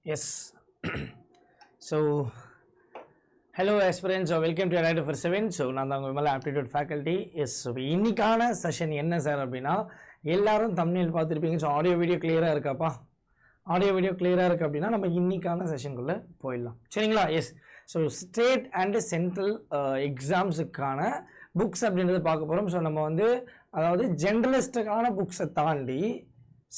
Yes. So, hello aspirants, welcome to United for 7. So, நான் தான் உங்கள் aptitude faculty. Yes, so இன்னைக்கான session என்ன சார் அப்படின்னா எல்லாரும் thumbnail பார்த்துருப்பீங்க. ஸோ ஆடியோ வீடியோ கிளியராக இருக்காப்பா? ஆடியோ வீடியோ கிளியராக இருக்குது அப்படின்னா நம்ம இன்னைக்கான செஷனுக்குள்ளே போயிடலாம் சரிங்களா? Yes. So state and central எக்ஸாம்ஸுக்கான புக்ஸ் அப்படின்றத பார்க்க போகிறோம். ஸோ நம்ம வந்து அதாவது ஜென்ரலிஸ்டுக்கான புக்ஸை தாண்டி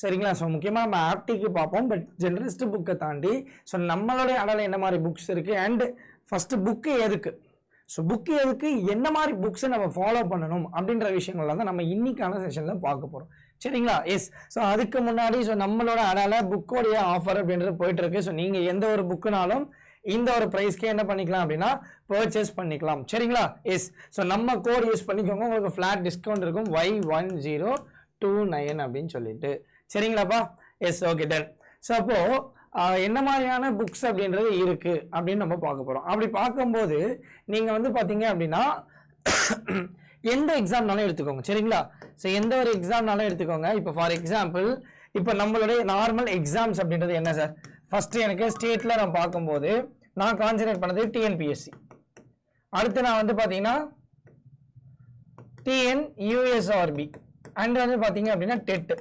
சரிங்களா? ஸோ முக்கியமாக நம்ம ஆப்டிக்கு பார்ப்போம். பட் ஜென்ரலிஸ்ட் புக்கை தாண்டி ஸோ நம்மளுடைய அடல என்ன மாதிரி புக்ஸ் இருக்குது அண்ட் ஃபஸ்ட்டு புக்கு எதுக்கு, ஸோ புக்கு எதுக்கு, என்ன மாதிரி புக்ஸை நம்ம ஃபாலோ பண்ணணும் அப்படின்ற விஷயங்கள்லாம் தான் நம்ம இன்னைக்கான செஷனில் பார்க்க போகிறோம் சரிங்களா? எஸ். ஸோ அதுக்கு முன்னாடி ஸோ நம்மளோட அடல புக்கோடைய ஆஃபர் அப்படின்றது போயிட்டு இருக்கு. ஸோ நீங்கள் எந்த ஒரு புக்குனாலும் இந்த ஒரு ப்ரைஸ்க்கே என்ன பண்ணிக்கலாம் அப்படின்னா பர்ச்சேஸ் பண்ணிக்கலாம் சரிங்களா? எஸ். ஸோ நம்ம கோட் யூஸ் பண்ணிக்கோங்க, உங்களுக்கு ஃப்ளாட் டிஸ்கவுண்ட் இருக்கும் Y1029 அப்படின்னு சொல்லிட்டு சரிங்களாப்பா? எஸ். Okay ton. ஸோ அப்போ என்ன மாதிரியான புக்ஸ் அப்படின்றது இருக்கு அப்படின்னு நம்ம பார்க்க போறோம். அப்படி பார்க்கும்போது நீங்க வந்து பாத்தீங்க அப்படின்னா எந்த எக்ஸாம்னாலும் எடுத்துக்கோங்க சரிங்களா? ஸோ எந்த ஒரு எக்ஸாம்னாலும் எடுத்துக்கோங்க. இப்போ ஃபார் எக்ஸாம்பிள் இப்போ நம்மளுடைய நார்மல் எக்ஸாம்ஸ் அப்படின்றது என்ன சார்? ஃபர்ஸ்ட் எனக்கு ஸ்டேட்ல நான் பார்க்கும்போது நான் கான்சன்ட்ரேட் பண்ணது டிஎன்பிஎஸ்சி, அடுத்து நான் வந்து பாத்தீங்கன்னா டிஎன்யூஎஸ்ஆர்பி அண்ட் வந்து பாத்தீங்க அப்படின்னா டெட்.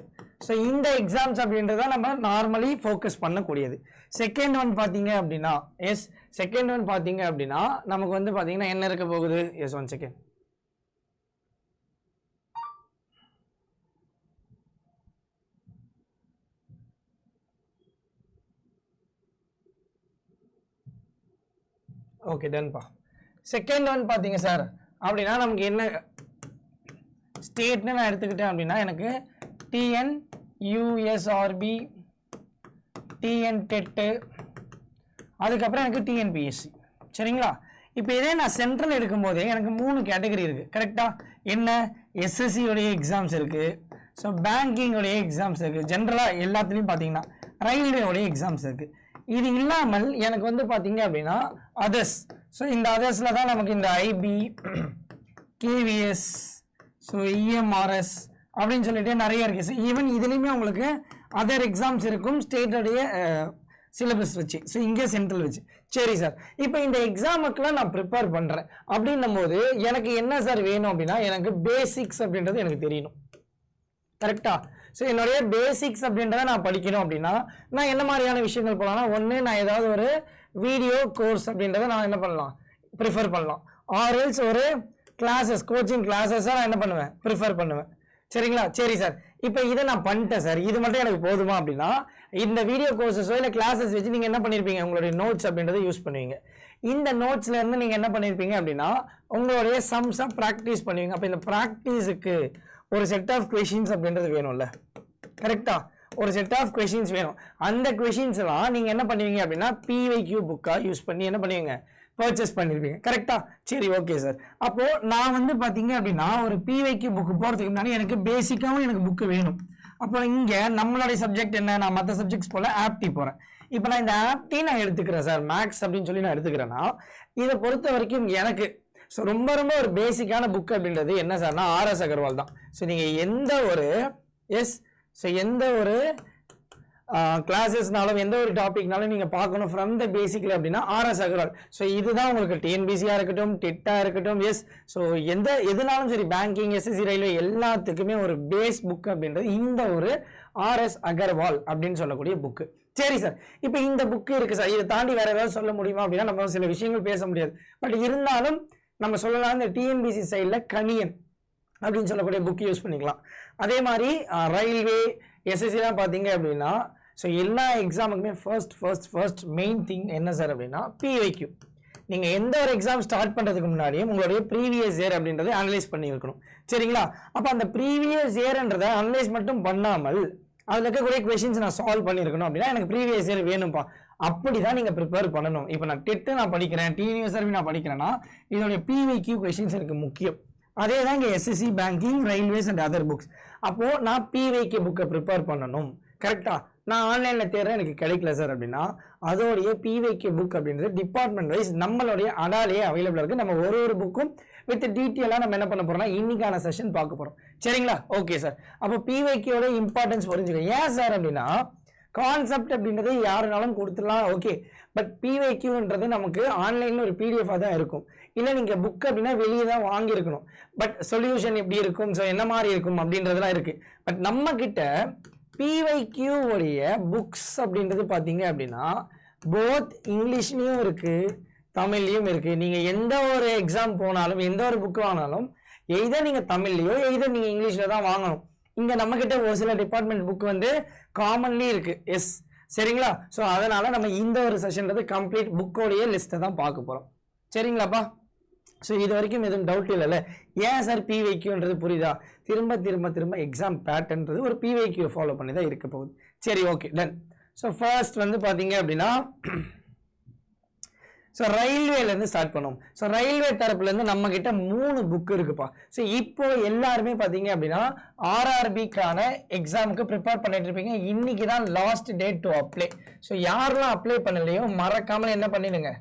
ஸோ இந்த எக்ஸாம்ஸ் அப்படின்றத நம்ம நார்மலி ஃபோக்கஸ் பண்ணக்கூடியது. செகண்ட் ஒன் பார்த்தீங்க அப்படின்னா எஸ், செகண்ட் ஒன் பார்த்தீங்க அப்படின்னா நமக்கு வந்து பார்த்தீங்கன்னா என்ன இருக்க போகுது? Yes, one second. ஓகே டன்பா. செகண்ட் ஒன் பார்த்தீங்க சார் அப்படின்னா நமக்கு என்ன ஸ்டேட்னு நான் எடுத்துக்கிட்டேன் அப்படின்னா எனக்கு டிஎன் யூஎஸ்ஆர்பி, டிஎன் டெட்டு, அதுக்கப்புறம் எனக்கு டிஎன்பிஎஸ்சி சரிங்களா? இப்போ இதே நான் சென்ட்ரல் எடுக்கும்போதே எனக்கு 3 கேட்டகரி இருக்குது கரெக்டாக? என்ன? எஸ்எஸ்சியோடைய எக்ஸாம்ஸ் இருக்குது, ஸோ பேங்கிங்கோடைய எக்ஸாம்ஸ் இருக்குது, ஜென்ரலாக எல்லாத்துலேயும் பார்த்தீங்கன்னா ரயில்வேயோடைய எக்ஸாம்ஸ் இருக்குது. இது இல்லாமல் எனக்கு வந்து பார்த்தீங்க அப்படின்னா அதர்ஸ். ஸோ இந்த அதர்ஸில் தான் நமக்கு இந்த ஐபி, கேவிஎஸ், ஸோ இஎம்ஆர்எஸ் அப்படின்னு சொல்லிட்டு நிறைய இருக்கு. ஸோ ஈவன் இதுலேயுமே உங்களுக்கு அதர் எக்ஸாம்ஸ் இருக்கும் ஸ்டேட்டோடைய சிலபஸ் வச்சு, ஸோ இங்கே சென்ட்ரல் வச்சு. சரி சார், இப்போ இந்த எக்ஸாமுக்குலாம் நான் ப்ரிப்பேர் பண்ணுறேன் அப்படின்னும் போது எனக்கு என்ன சார் வேணும் அப்படின்னா எனக்கு பேசிக்ஸ் அப்படின்றது எனக்கு தெரியணும் கரெக்டா? ஸோ என்னுடைய பேசிக்ஸ் அப்படின்றத நான் படிக்கணும் அப்படின்னா நான் என்ன மாதிரியான விஷயங்கள் போகலாம்னா, ஒன்று நான் ஏதாவது ஒரு வீடியோ கோர்ஸ் அப்படின்றத நான் என்ன பண்ணலாம், ப்ரிஃபர் பண்ணலாம். ஆர்எல்ஸ் ஒரு கிளாஸஸ், கோச்சிங் கிளாஸஸாக நான் என்ன பண்ணுவேன், ப்ரிஃபர் பண்ணுவேன் சரிங்களா? சரி சார், இப்போ இதை நான் பண்ணிட்டேன் சார், இது மட்டும் எனக்கு போதுமா அப்படின்னா இந்த வீடியோ கோர்ஸஸோ இல்லை கிளாஸஸ் வச்சு நீங்கள் என்ன பண்ணியிருப்பீங்க, உங்களுடைய நோட்ஸ் அப்படின்றத யூஸ் பண்ணுவீங்க. இந்த நோட்ஸ்ல இருந்து நீங்கள் என்ன பண்ணியிருப்பீங்க அப்படின்னா உங்களுடைய சம்ஸை ப்ராக்டிஸ் பண்ணுவீங்க. அப்போ இந்த ப்ராக்டிஸுக்கு ஒரு செட் ஆஃப் கொஷின்ஸ் அப்படின்றது வேணும்ல கரெக்டா? ஒரு செட் ஆஃப் கொஷின்ஸ் வேணும். அந்த கொஷின்ஸ்லாம் நீங்கள் என்ன பண்ணுவீங்க அப்படின்னா பிவைக்யூ புக்காக யூஸ் பண்ணி என்ன பண்ணுவீங்க, பர்ச்சேஸ் பண்ணிருப்பீங்க கரெக்டா? சரி ஓகே சார். அப்போ நான் வந்து பாத்தீங்க அப்படின்னா ஒரு பிவைக்யூ புக் போறதுக்கு முன்னாடி எனக்கு பேசிக்காவும் எனக்கு புக்கு வேணும். அப்போ இங்க நம்மளுடைய சப்ஜெக்ட் என்ன, நான் மற்ற சப்ஜெக்ட்ஸ் போல ஆப்டி போறேன். இப்போ நான் இந்த ஆப்டி நான் எடுத்துக்கிறேன் சார், மேக்ஸ் அப்படின்னு சொல்லி நான் எடுத்துக்கிறேன்னா இதை பொறுத்த வரைக்கும் எனக்கு ஸோ ரொம்ப ரொம்ப ஒரு பேசிக்கான புக் அப்படின்றது என்ன சார்னா ஆர்எஸ் அகர்வால் தான். ஸோ நீங்க எந்த ஒரு எஸ், ஸோ எந்த ஒரு கிளாஸஸ்னாலும் எந்த ஒரு டாபிக்னாலும் நீங்க பார்க்கணும் ஃப்ரம் த பேசிக்ல அப்படின்னா ஆர்எஸ் அகர்வால். ஸோ இதுதான் உங்களுக்கு டிஎன்பிசியா இருக்கட்டும், டெட்டா இருக்கட்டும், எஸ், ஸோ எதுனாலும் சரி பேங்கிங், எஸ்எஸ்சி, ரயில்வே எல்லாத்துக்குமே ஒரு பேஸ் புக் அப்படின்றது இந்த ஒரு ஆர்எஸ் அகர்வால் அப்படின்னு சொல்லக்கூடிய புக்கு. சரி சார், இப்போ இந்த புக்கு இருக்கு சார், இதை தாண்டி வேற ஏதாவது சொல்ல முடியுமா அப்படின்னா நம்ம சில விஷயங்கள் பேச முடியாது. பட் இருந்தாலும் நம்ம சொல்லலாம் இந்த டிஎன்பிசி சைடில் கணியன் அப்படின்னு சொல்லக்கூடிய புக் யூஸ் பண்ணிக்கலாம். அதே மாதிரி ரயில்வே, எஸ்எஸ்சிலாம் பார்த்தீங்க அப்படின்னா ஸோ எல்லா எக்ஸாமுக்குமே ஃபர்ஸ்ட் மெயின் திங் என்ன சார் அப்படின்னா பிவைக்யூ. நீங்கள் எந்த ஒரு எக்ஸாம் ஸ்டார்ட் பண்ணுறதுக்கு முன்னாடியும் உங்களுடைய ப்ரீவியஸ் இயர் அப்படின்றத அனலைஸ் பண்ணியிருக்கணும் சரிங்களா? அப்போ அந்த ப்ரீவியஸ் இயர்ன்றதை அனலைஸ் மட்டும் பண்ணாமல் அதில் இருக்கக்கூடிய கொஷின்ஸ் நான் சால்வ் பண்ணியிருக்கணும் அப்படின்னா எனக்கு ப்ரீவியஸ் இயர் வேணும்ப்பா. அப்படிதான் நீங்கள் ப்ரிப்பேர் பண்ணணும். இப்போ நான் டெட்டு நான் படிக்கிறேன், டிஎன்யூஎஸ்ஆர்பி நான் படிக்கிறேன்னா இதோடைய பிவைக்யூ கொஷின்ஸ் எனக்கு முக்கியம். அதே தான் இங்கே SSC, banking, railways and other books. அப்போது நான் பிவைக்யூ புக்கை ப்ரிப்பேர் பண்ணணும் கரெக்டா? நான் ஆன்லைன்ல தேடுறேன் எனக்கு கிடைக்கல சார் அப்படின்னா அதோடைய பிவைக்யூ புக் அப்படின்றது டிபார்ட்மெண்ட் வைஸ் நம்மளுடைய அடாலேயே அவைலபிளா இருக்கு. நம்ம ஒரு புக்கும் வித் டீட்டெயிலா நம்ம என்ன பண்ண போறோம்னா இன்னைக்கான செஷன் பார்க்க போறோம் சரிங்களா? Okay sir. அப்போ பிவைக்யூட இம்பார்ட்டன்ஸ் புரிஞ்சுக்க. ஏன் சார் அப்படின்னா கான்செப்ட் அப்படின்றது யாருனாலும் கொடுத்துடலாம், ஓகே. பட் பிவைக்யூன்றது நமக்கு ஆன்லைனில் ஒரு பிடிஎஃபாக தான் இருக்கும். இல்லை நீங்கள் புக் அப்படின்னா வெளியே தான் வாங்கியிருக்கணும். பட் சொல்யூஷன் எப்படி இருக்கும், ஸோ என்ன மாதிரி இருக்கும் அப்படின்றதுலாம் இருக்குது. பட் நம்ம கிட்ட பிவைக்யூ உடைய புக்ஸ் அப்படின்றது பார்த்தீங்க அப்படின்னா போத் இங்கிலீஷ்லேயும் இருக்குது, தமிழ்லையும் இருக்குது. நீங்கள் எந்த ஒரு எக்ஸாம் போனாலும் எந்த ஒரு புக் வாங்கினாலும் எய்தர் நீங்கள் தமிழ்லையோ எய்தர் நீங்கள் இங்கிலீஷில் தான் வாங்கணும். இங்கே நம்மக்கிட்ட ஒரு சில டிபார்ட்மெண்ட் புக் வந்து காமன்லி இருக்குது. எஸ், சரிங்களா? ஸோ அதனால் நம்ம இந்த ஒரு செஷன்றது கம்ப்ளீட் புக்கோடைய லிஸ்ட்டை தான் பார்க்க போகிறோம். சரிங்களாப்பா? ஸோ இது வரைக்கும் எதுவும் டவுட் இல்லைல்ல? ஏன் சார் பிவைக்யூன்றது புரியுதா? திரும்ப திரும்ப திரும்ப எக்ஸாம் பேட்டர்ன்றது ஒரு பிவைக்யூ ஃபாலோ பண்ணி தான் இருக்க போகுது. சரி, ஓகே, டன். ஸோ ஃபர்ஸ்ட் வந்து பார்த்தீங்க அப்படின்னா ஸோ ரயில்வேலேருந்து ஸ்டார்ட் பண்ணுவோம். ஸோ ரயில்வே தரப்புலேருந்து நம்ம கிட்ட 3 புக் இருக்குப்பா. ஸோ இப்போ எல்லாருமே பார்த்தீங்க அப்படின்னா ஆர்ஆர்பிக்கான எக்ஸாமுக்கு ப்ரிப்பேர் பண்ணிட்டு இருப்பீங்க. இன்னைக்கு தான் last date to apply. So யாரெல்லாம் அப்ளை பண்ணலையோ மறக்காமல் என்ன பண்ணிடுங்க,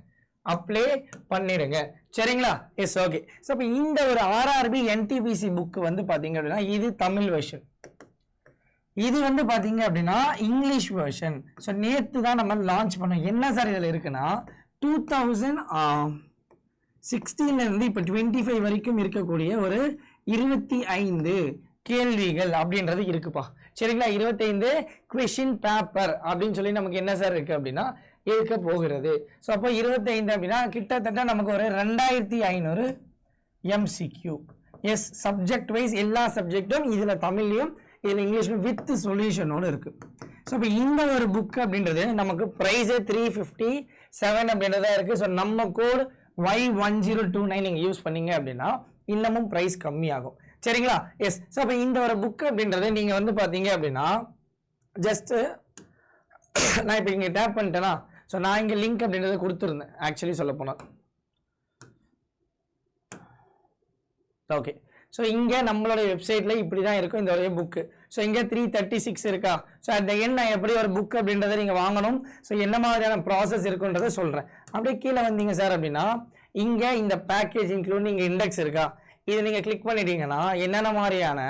அப்ளை பண்ணிடுங்க. சரிங்களா? Yes, okay. ஸோ இப்போ இந்த ஒரு ஆர்ஆர்பி என்டிபிசி புக்கு வந்து பார்த்தீங்க அப்படின்னா இது தமிழ் வெர்ஷன், இது வந்து பார்த்தீங்க அப்படின்னா இங்கிலீஷ் வெர்ஷன். ஸோ நேற்று தான் நம்ம லான்ச் பண்ணோம். என்ன சார் இதில் இருக்குன்னா 2016 இப்போ 25 வரைக்கும் இருக்கக்கூடிய ஒரு 25 கேள்விகள் அப்படின்றது இருக்குப்பா. சரிங்களா? 25 கொஷின் பேப்பர் அப்படின்னு சொல்லி நமக்கு என்ன சார் இருக்கு அப்படின்னா இருக்க போகிறது. ஸோ அப்போ 25 அப்படின்னா கிட்டத்தட்ட நமக்கு ஒரு 2500 எம்சிக்யூ. எஸ், சப்ஜெக்ட் வைஸ் எல்லா சப்ஜெக்டும் இதில் தமிழ்லையும் இதில் இங்கிலீஷ்லையும் வித் சொல்யூஷனோடு இருக்கு. ஸோ இப்போ இந்த ஒரு புக் அப்படின்றது நமக்கு ப்ரைஸே 357 அப்படின்றதா இருக்கு. ஸோ நம்ம கோட் Y1029 நீங்கள் யூஸ் பண்ணீங்க அப்படின்னா இன்னமும் ப்ரைஸ் கம்மியாகும். சரிங்களா? எஸ். ஸோ அப்போ இந்த ஒரு புக் அப்படின்றது நீங்கள் வந்து பார்த்தீங்க அப்படின்னா ஜஸ்ட் நான் இப்போ இங்கே டேப் பண்ணிட்டேன்னா, ஸோ நான் இங்கே லிங்க் அப்படின்றத கொடுத்துருந்தேன் ஆக்சுவலி சொல்ல போனால். ஓகே, ஸோ இங்கே நம்மளோட வெப்சைட்டில் இப்படி தான் இருக்கும் இந்த ஒரு புக்கு. ஸோ இங்கே 336 இருக்கா? ஸோ அந்த எண் நான் எப்படி ஒரு புக் அப்படின்றத நீங்கள் வாங்கணும், ஸோ என்ன மாதிரியான ப்ராசஸ் இருக்குன்றதை சொல்கிறேன். அப்படியே கீழே வந்தீங்க சார் அப்படின்னா இங்கே இந்த பேக்கேஜ் இன்க்ளூட் இங்கே இண்டெக்ஸ் இருக்கா, இதை நீங்கள் கிளிக் பண்ணிட்டீங்கன்னா என்னென்ன மாதிரியான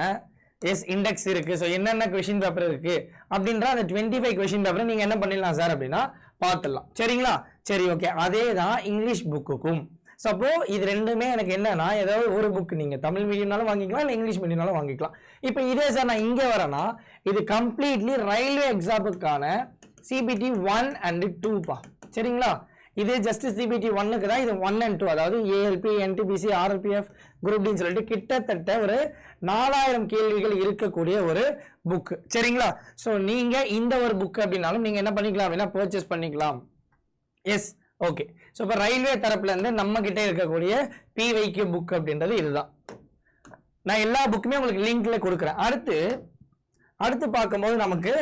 இண்டெக்ஸ் இருக்குது, ஸோ என்னென்ன கொஷின் பேப்பர் இருக்குது அப்படின்ற அந்த 25 கொஷின் பேப்பரை நீங்கள் என்ன பண்ணிடலாம் சார் அப்படின்னா பார்த்துடலாம். சரிங்களா? சரி, ஓகே. அதே தான் இங்கிலீஷ் புக்குக்கும். சப்போ இது ரெண்டுமே எனக்கு என்னன்னா ஏதாவது ஒரு புக் நீங்கள் தமிழ் மீடியம்னாலும் வாங்கிக்கலாம், இல்லை இங்கிலீஷ் மீடியம்னாலும் வாங்கிக்கலாம். இப்போ இதே சார் நான் இங்கே வரேன்னா இது கம்ப்ளீட்லி ரயில்வே எக்ஸாமுக்கான CBT 1 and 2பா. சரிங்களா? இது ஜஸ்ட் CBT 1க்கு தான், இது 1 and 2, அதாவது ALP, NTPC, RRPF, குரூப் டின்னு சொல்லிட்டு கிட்டத்தட்ட ஒரு 4000 கேள்விகள் இருக்கக்கூடிய ஒரு புக். சரிங்களா? ஸோ நீங்கள் இந்த ஒரு புக் அப்படின்னாலும் நீங்கள் என்ன பண்ணிக்கலாம் அப்படின்னா பர்ச்சேஸ் பண்ணிக்கலாம். Yes, okay. ஸோ இப்போ ரயில்வே தரப்புலேருந்து நம்ம கிட்டே இருக்கக்கூடிய பிவைக்யூ புக் அப்படின்றது இதுதான். நான் எல்லா புக்குமே உங்களுக்கு லிங்க்ல கொடுக்குறேன். அடுத்து பார்க்கும்போது நமக்கு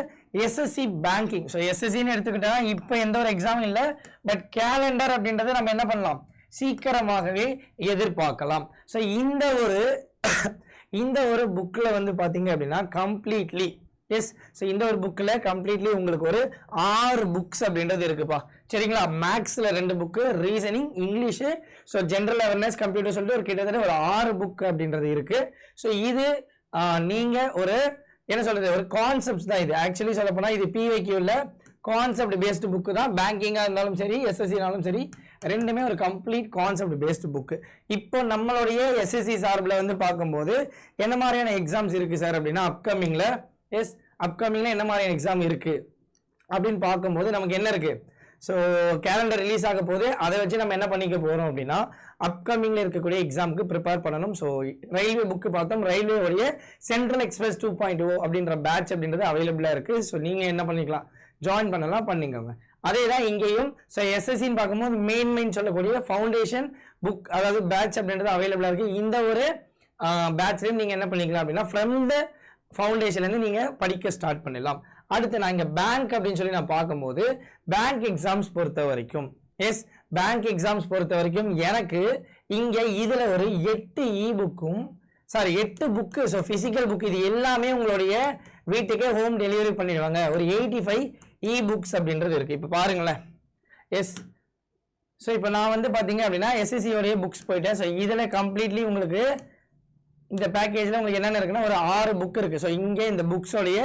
எஸ்எஸ்சி பேங்கிங். ஸோ எஸ்எஸ்சின்னு எடுத்துக்கிட்டா இப்போ எந்த ஒரு எக்ஸாம் இல்லை, பட் கேலண்டர் அப்படின்றத நம்ம என்ன பண்ணலாம், சீக்கிரமாகவே எதிர்பார்க்கலாம். ஸோ இந்த ஒரு புக்கில் வந்து பார்த்தீங்க அப்படின்னா கம்ப்ளீட்லி எஸ். ஸோ இந்த ஒரு புக்கில் கம்ப்ளீட்லி உங்களுக்கு ஒரு 6 புக்ஸ் அப்படின்றது இருக்குப்பா. சரிங்களா? மேக்ஸில் 2 book, reasoning, English, so general awareness, computer சொல்லிட்டு ஒரு கிட்டத்தட்ட ஒரு 6 புக் அப்படின்றது இருக்கு. ஸோ இது நீங்கள் ஒரு என்ன சொல்றது, ஒரு கான்செப்ட்ஸ் தான் இது. ஆக்சுவலி சொல்ல போனால் இது பிவைக்யூல கான்செப்ட் பேஸ்டு புக்கு தான். பேங்கிங்காக இருந்தாலும் சரி, எஸ்எஸ்சினாலும் சரி, ரெண்டுமே ஒரு கம்ப்ளீட் கான்செப்ட் பேஸ்டு புக்கு. இப்போ நம்மளுடைய எஸ்எஸ்சி சார்பில் வந்து பார்க்கும்போது என்ன மாதிரியான எக்ஸாம்ஸ் இருக்குது சார் அப்படின்னா அப்கமிங்கில் அப்கமிங்கில் என்ன மாதிரியான எக்ஸாம் இருக்குது அப்படின்னு பார்க்கும்போது நமக்கு என்ன இருக்குது, ஸோ கேலண்டர் ரிலீஸ் ஆக போது அதை வச்சு நம்ம என்ன பண்ணிக்க போகிறோம் அப்படின்னா அப்கமிங்கில் இருக்கக்கூடிய எக்ஸாமுக்கு ப்ரிப்பேர் பண்ணணும். ஸோ ரயில்வே புக்கு பார்த்தோம், ரயில்வேவுடைய சென்ட்ரல் எக்ஸ்பிரஸ் 2.0 அப்படின்ற பேட்ச் அப்படின்றது அவைலபிளாக இருக்குது. ஸோ நீங்கள் என்ன பண்ணிக்கலாம், ஜாயின் பண்ணலாம், பண்ணிக்கோங்க. அதே தான் இங்கேயும். ஸோ எஸ்எஸ்சின்னு பார்க்கும்போது மெயின் சொல்லக்கூடிய ஃபவுண்டேஷன் புக், அதாவது பேட்ச் அப்படின்றது அவைலபிளாக இருக்குது. இந்த ஒரு பேட்ச்லேயும் நீங்கள் என்ன பண்ணிக்கலாம் அப்படின்னா ஃப்ரம் த ஃபவுண்டேஷன்லேருந்து நீங்கள் படிக்க ஸ்டார்ட் பண்ணலாம். அடுத்து நான் இங்கே பேங்க் அப்படின்னு சொல்லி நான் பார்க்கும்போது பேங்க் எக்ஸாம்ஸ் பொறுத்த வரைக்கும் பேங்க் எக்ஸாம்ஸ் பொறுத்த வரைக்கும் எனக்கு இங்கே இதில் ஒரு 8 புக்கு, ஸோ ஃபிசிக்கல் புக் இது எல்லாமே உங்களுடைய வீட்டுக்கே ஹோம் டெலிவரி பண்ணிடுவாங்க. ஒரு 85 புக்ஸ் அப்படின்றது இருக்குது. இப்போ பாருங்களேன். ஸோ இப்போ நான் வந்து பார்த்தீங்க அப்படின்னா எஸ்எஸ்சியோடைய புக்ஸ் போயிட்டேன். ஸோ இதில் கம்ப்ளீட்லி உங்களுக்கு இந்த பேக்கேஜில் உங்களுக்கு என்னென்ன இருக்குன்னா ஒரு 6 புக் இருக்குது. ஸோ இங்கே இந்த புக்ஸோடைய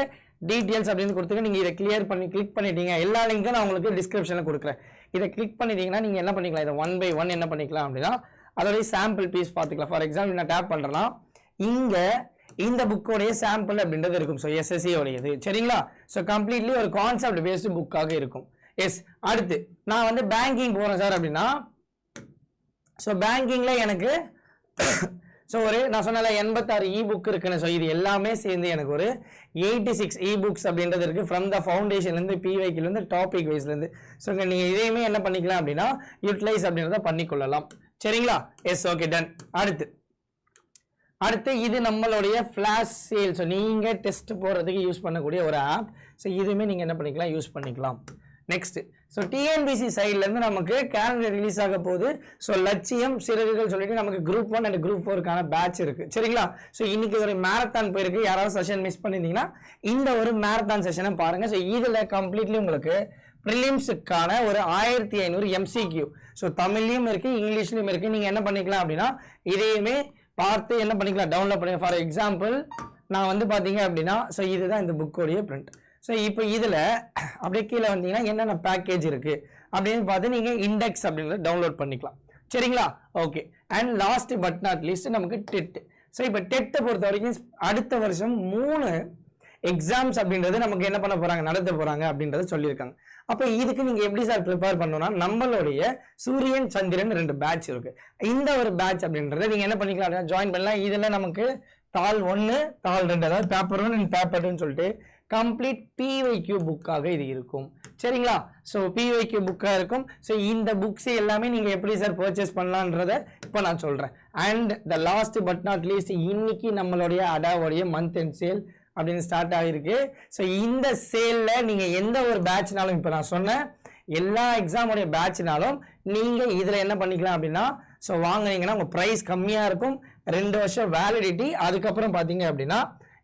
டீட்டெயில்ஸ் அப்படின்னு கொடுத்துட்டு நீங்கள் இதை கிளியர் பண்ணி கிளிக் பண்ணிட்டீங்க. எல்லா லிங்க்கும் நான் உங்களுக்கு டிஸ்கிரிப்ஷனில் கொடுக்குறேன். இதை கிளிக் பண்ணிட்டீங்கன்னா நீங்கள் என்ன பண்ணிக்கலாம், இதை 1 by 1 என்ன பண்ணிக்கலாம் அப்படின்னா அதோடைய சாம்பிள் பீஸ் பார்த்துக்கலாம். ஃபார் எக்ஸாம்பிள் நான் டேப் பண்ணுறேன்னா இங்கே இந்த புக்கோடைய சாம்பிள் அப்படின்றது இருக்கும். ஸோ எஸ்எஸ்சி உடையது சரிங்களா. ஸோ கம்ப்ளீட்லி ஒரு கான்செப்ட் பேஸ்டு புக்காக இருக்கும். எஸ், அடுத்து நான் வந்து பேங்கிங் போகிறேன் சார் அப்படின்னா ஸோ பேங்கிங்கில் எனக்கு ஸோ ஒரு நான் சொன்னால 86 இ-புக் இருக்குன்னு. ஸோ இது எல்லாமே சேர்ந்து எனக்கு ஒரு 86 இ-புக்ஸ் அப்படின்றது இருக்குது. ஃப்ரம் த ஃபவுண்டேஷன்லேருந்து பிவைக்கிலேருந்து டாபிக் வைஸ்லேருந்து. ஸோ நீங்கள் இதையுமே என்ன பண்ணிக்கலாம் அப்படின்னா யூட்டிலைஸ் அப்படின்றத பண்ணிக்கொள்ளலாம் சரிங்களா. Yes, okay, done. அடுத்து இது நம்மளுடைய ஃப்ளாஷ் சேல். ஸோ நீங்கள் டெஸ்ட் போடுறதுக்கு யூஸ் பண்ணக்கூடிய ஒரு ஆப். ஸோ இதுவுமே நீங்கள் என்ன பண்ணிக்கலாம், யூஸ் பண்ணிக்கலாம். நெக்ஸ்ட், ஸோ டிஎன்பிசி சைட்லேருந்து நமக்கு கேலண்டர் ரிலீஸ் ஆக போகுது. ஸோ லட்சியம் சிறகுகள் சொல்லிட்டு நமக்கு குரூப் 1 அண்ட் குரூப் 4க்கான பேட்ச் இருக்குது சரிங்களா. ஸோ இன்னைக்கு ஒரு மேரத்தான் போயிருக்கு. யாராவது செஷன் மிஸ் பண்ணியிருந்தீங்கன்னா இந்த ஒரு மேரத்தான் செஷனை பாருங்கள். ஸோ இதில் கம்ப்ளீட்லி உங்களுக்கு ப்ரிலிம்ஸுக்கான ஒரு 1500 MCQ. ஸோ தமிழ்லையும் இருக்குது, இங்கிலீஷ்லையும் இருக்குது. நீங்கள் என்ன பண்ணிக்கலாம் அப்படின்னா இதையுமே பார்த்து என்ன பண்ணிக்கலாம், டவுன்லோட் பண்ணுங்க. ஃபார் எக்ஸாம்பிள் நான் வந்து பார்த்தீங்க அப்படின்னா ஸோ இதுதான் இந்த புக்கோடைய பிரிண்ட். ஸோ இப்போ இதில் அப்படியே கீழே வந்தீங்கன்னா என்னென்ன பேக்கேஜ் இருக்குது அப்படின்னு பார்த்து நீங்கள் இண்டெக்ஸ் அப்படின்றத டவுன்லோட் பண்ணிக்கலாம் சரிங்களா. Okay, and last but not least நமக்கு டெட். ஸோ இப்போ டெட்டை பொறுத்த வரைக்கும் அடுத்த வருஷம் 3 எக்ஸாம்ஸ் அப்படின்றது நமக்கு என்ன பண்ண போகிறாங்க, நடத்த போகிறாங்க அப்படின்றத சொல்லியிருக்காங்க. அப்போ இதுக்கு நீங்கள் எப்படி சார் ப்ரிப்பேர் பண்ணணும்னா நம்மளுடைய சூரியன் சந்திரன் 2 பேட்ச் இருக்குது. இந்த ஒரு பேட்ச் அப்படின்றத நீங்கள் என்ன பண்ணிக்கலாம் அப்படின்னா ஜாயின் பண்ணலாம். இதில் நமக்கு தாள் 1 தாள் 2 அதாவது பேப்பர் 1 அண்ட் பேப்பர் 2ன்னு சொல்லிட்டு கம்ப்ளீட் பிவைக்யூ புக்காக இது இருக்கும் சரிங்களா. ஸோ பிவைக்யூ புக்காக இருக்கும். ஸோ இந்த புக்ஸ் எல்லாமே நீங்கள் எப்படி சார் பர்ச்சேஸ் பண்ணலான்றத இப்போ நான் சொல்கிறேன். And the last but not least இன்னைக்கு நம்மளுடைய அடாவோடைய மந்த் அண்ட் சேல் அப்படின்னு ஸ்டார்ட் ஆகிருக்கு. ஸோ இந்த சேலில் நீங்கள் எந்த ஒரு பேட்ச்னாலும் இப்போ நான் சொன்னேன் எல்லா எக்ஸாமுடைய பேட்ச்னாலும் நீங்கள் இதில் என்ன பண்ணிக்கலாம் அப்படின்னா ஸோ வாங்குனீங்கன்னா உங்கள் ப்ரைஸ் கம்மியாக இருக்கும். 2 வருஷம் வேலிடிட்டி. அதுக்கப்புறம் பார்த்தீங்க அப்படின்னா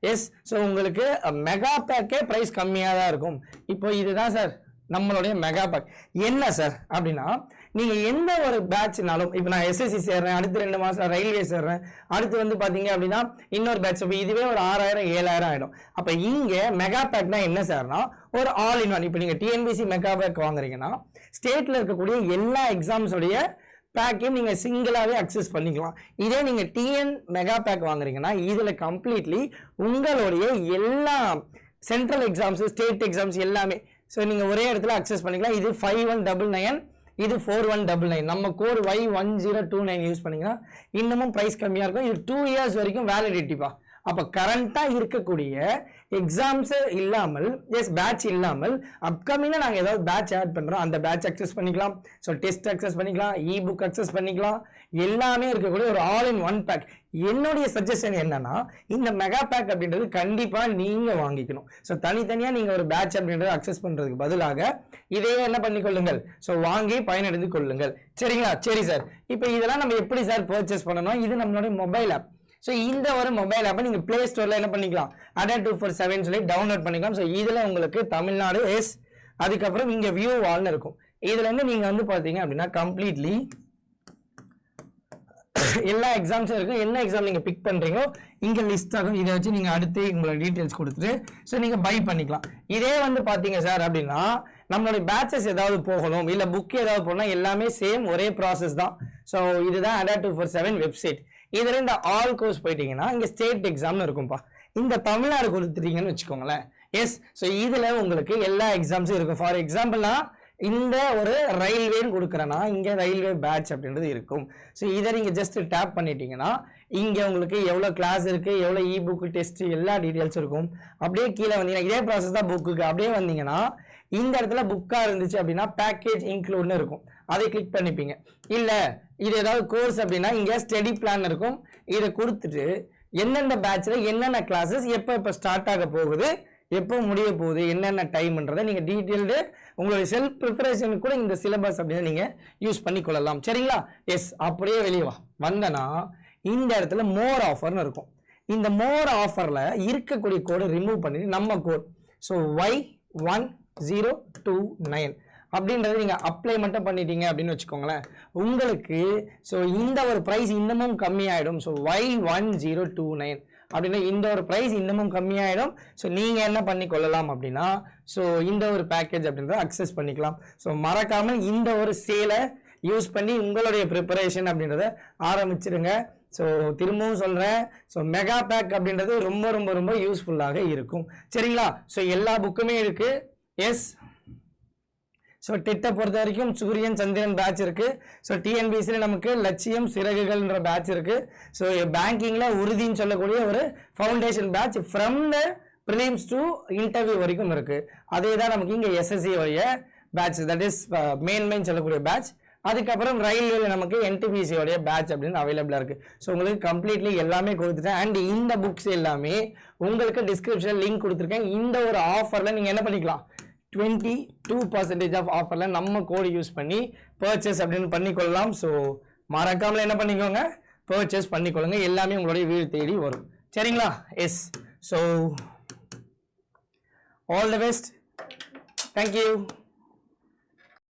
எஸ், ஸோ உங்களுக்கு மெகா பேக்கே ப்ரைஸ் கம்மியாக தான் இருக்கும். இப்போ இதுதான் சார் நம்மளுடைய மெகா பேக். என்ன சார் அப்படின்னா நீங்கள் எந்த ஒரு பேட்ச்னாலும் இப்போ நான் எஸ்எஸ்சி சேர்றேன், அடுத்து 2 மாதம் ரயில்வே சேர்றேன், அடுத்து வந்து பார்த்தீங்க அப்படின்னா இன்னொரு பேட்ச். இப்போ இதுவே ஒரு 6000 7000 ஆகிடும். அப்போ இங்கே மெகா பேக்னா என்ன சார்னா ஒரு ஆல் இன் ஒன். இப்போ நீங்கள் டிஎன்பிசி மெகா பேக் வாங்குறீங்கன்னா ஸ்டேட்டில் இருக்கக்கூடிய எல்லா எக்ஸாம்ஸோடைய பேக்கையும் நீங்கள் சிங்கிளாகவே அக்சஸ் பண்ணிக்கலாம். இதே நீங்கள் டிஎன் மெகா பேக் வாங்குறீங்கன்னா இதில் கம்ப்ளீட்லி உங்களுடைய எல்லா சென்ட்ரல் எக்ஸாம்ஸ் ஸ்டேட் எக்ஸாம்ஸ் எல்லாமே ஸோ நீங்கள் ஒரே இடத்துல அக்சஸ் பண்ணிக்கலாம். இது 5199, இது 4199. நம்ம கோட் Y1029 யூஸ் பண்ணிங்கன்னா இன்னமும் ப்ரைஸ் கம்மியாக இருக்கும். இது 2 years வரைக்கும் வேலிடிட்டிப்பா. அப்போ கரண்ட்டாக இருக்கக்கூடிய எக்ஸாம்ஸ் இல்லாமல் பேட்ச் இல்லாமல் அப்கமிங்காக நாங்கள் ஏதாவது பேட்ச் ஆட் பண்ணுறோம் அந்த பேட்ச் அக்சஸ் பண்ணிக்கலாம். ஸோ டெஸ்ட் அக்சஸ் பண்ணிக்கலாம், இ-புக் அக்சஸ் பண்ணிக்கலாம். எல்லாமே இருக்கக்கூடிய ஒரு ஆல் இன் ஒன் பேக். என்னுடைய சஜஷன் என்னன்னா இந்த மெகா பேக் அப்படின்றது கண்டிப்பாக நீங்கள் வாங்கிக்கணும். ஸோ தனித்தனியாக நீங்கள் ஒரு பேட்ச் அப்படின்றத அக்சஸ் பண்ணுறதுக்கு பதிலாக இதையே என்ன பண்ணிக்கொள்ளுங்கள், ஸோ வாங்கி பயனடைந்து கொள்ளுங்கள் சரிங்களா. சரி சார், இப்போ இதெல்லாம் நம்ம எப்படி சார் பர்ச்சேஸ் பண்ணணும்? இது நம்மளுடைய மொபைல் ஆப். ஸோ இந்த ஒரு மொபைல் ஆப்பை நீங்கள் ப்ளே ஸ்டோரில் என்ன பண்ணிக்கலாம், ADA 247 சொல்லி டவுன்லோட் பண்ணிக்கலாம். ஸோ இதில் உங்களுக்கு தமிழ்நாடு எஸ், அதுக்கப்புறம் இங்கே வியூ வால்னு இருக்கும். இதுலேருந்து நீங்கள் வந்து பார்த்தீங்க அப்படின்னா கம்ப்ளீட்லி எல்லா எக்ஸாம்ஸும் இருக்கும். என்ன எக்ஸாம் நீங்கள் பிக் பண்ணுறீங்களோ இங்கே லிஸ்ட் ஆகும். இதை வச்சு நீங்கள் அடுத்து உங்களோட டீட்டெயில்ஸ் கொடுத்துட்டு ஸோ நீங்கள் பை பண்ணிக்கலாம். இதே வந்து பார்த்தீங்க சார் அப்படின்னா நம்மளுடைய பேட்சஸ் ஏதாவது போகணும் இல்லை புக் ஏதாவது போகணும் எல்லாமே சேம் ஒரே ப்ராசஸ் தான். ஸோ இதுதான் ADA 247 வெப்சைட். இதில் இந்த ஆல் கோர்ஸ் போயிட்டீங்கன்னா இங்கே ஸ்டேட் எக்ஸாம்னு இருக்கும்பா. இந்த தமிழ்நாடு கொடுத்துட்டீங்கன்னு வச்சுக்கோங்களேன். எஸ், ஸோ இதில் உங்களுக்கு எல்லா எக்ஸாம்ஸும் இருக்கும். ஃபார் எக்ஸாம்பிள்னா இந்த ஒரு ரயில்வேன்னு கொடுக்குறேன்னா இங்கே ரயில்வே பேட்ச் அப்படின்றது இருக்கும். ஸோ இதை நீங்கள் ஜஸ்ட் டேப் பண்ணிட்டீங்கன்னா இங்கே உங்களுக்கு எவ்வளோ கிளாஸ் இருக்குது, எவ்வளோ இ-புக் டெஸ்ட் எல்லா டீட்டெயில்ஸ் இருக்கும். அப்படியே கீழே வந்தீங்கன்னா இதே ப்ராசஸ் தான் புக்குக்கு. அப்படியே வந்தீங்கன்னா இந்த இடத்துல புக்காக இருந்துச்சு அப்படின்னா பேக்கேஜ் இன்க்ளூட்னு இருக்கும். அதை கிளிக் பண்ணிப்பீங்க. இல்லை இது ஏதாவது கோர்ஸ் அப்படின்னா இங்கே ஸ்டடி பிளான் இருக்கும். இதை கொடுத்துட்டு எந்தெந்த பேட்சில் என்னென்ன கிளாஸஸ் எப்போ ஸ்டார்ட் ஆக போகுது, எப்போ முடிய போகுது, என்னென்ன டைம்ன்றதை நீங்கள் டீட்டெயில்டு உங்களுடைய செல்ஃப் ப்ரிப்பரேஷனுக்கு கூட இந்த சிலபஸ் அப்படின்னு நீங்கள் யூஸ் பண்ணிக்கொள்ளலாம் சரிங்களா. எஸ், அப்படியே வெளியே வந்தனா இந்த இடத்துல மோர் ஆஃபர்னு இருக்கும். இந்த மோர் ஆஃபரில் இருக்கக்கூடிய கோடை ரிமூவ் பண்ணிட்டு நம்ம கோட் ஸோ Y1029 அப்படின்றது நீங்கள் அப்ளை மட்டும் பண்ணிட்டீங்க அப்படின்னு வச்சுக்கோங்களேன். உங்களுக்கு ஸோ இந்த ஒரு ப்ரைஸ் இன்னமும் கம்மியாயிடும். ஸோ Y1029 அப்படின்னா இந்த ஒரு ப்ரைஸ் இன்னமும் கம்மியாயிடும். ஸோ நீங்கள் என்ன பண்ணி கொள்ளலாம் அப்படின்னா ஸோ இந்த ஒரு பேக்கேஜ் அப்படின்றத அக்சஸ் பண்ணிக்கலாம். ஸோ மறக்காமல் இந்த ஒரு சேலை யூஸ் பண்ணி உங்களுடைய ப்ரிப்பரேஷன் அப்படின்றத ஆரம்பிச்சிருங்க. ஸோ திரும்பவும் சொல்கிறேன், ஸோ மெகா பேக் அப்படின்றது ரொம்ப ரொம்ப ரொம்ப யூஸ்ஃபுல்லாக இருக்கும். சரிங்களா? ஸோ எல்லா புக்குமே இருக்குது. எஸ், ஸோ டெட்டை பொறுத்த வரைக்கும் சூரியன் சந்திரன் பேட்ச் இருக்குது. ஸோ டிஎன்பிஎஸ்சியில் நமக்கு லட்சியம் சிறகுகள்ன்ற பேட்ச் இருக்குது. ஸோ பேங்கிங்கில் உறுதின்னு சொல்லக்கூடிய ஒரு foundation batch from the prelims to interview வரைக்கும் இருக்குது. அதே தான் நமக்கு இங்கே எஸ்எஸ்சி உடைய பேட்ச், தட் இஸ் மெயின் சொல்லக்கூடிய பேட்ச். அதுக்கப்புறம் ரயில்வேல நமக்கு NTPC உடைய பேட்ச் அப்படின்னு அவைலபிளாக இருக்குது. ஸோ உங்களுக்கு கம்ப்ளீட்லி எல்லாமே கொடுத்துட்டேன். அண்ட் இந்த புக்ஸ் எல்லாமே உங்களுக்கு டிஸ்கிரிப்ஷன் லிங்க் கொடுத்துருக்கேன். இந்த ஒரு ஆஃபரில் நீங்கள் என்ன பண்ணிக்கலாம், 22% ஆஃப் ஆஃபரில் நம்ம கோடு யூஸ் பண்ணி பர்ச்சேஸ் அப்படின்னு பண்ணிக்கொள்ளலாம். ஸோ மறக்காமல் என்ன பண்ணிக்கோங்க, பர்ச்சேஸ் பண்ணிக்கொள்ளுங்க. எல்லாமே உங்களுடைய வீடு தேடி வரும். சரிங்களா? Yes, so all the best. Thank you.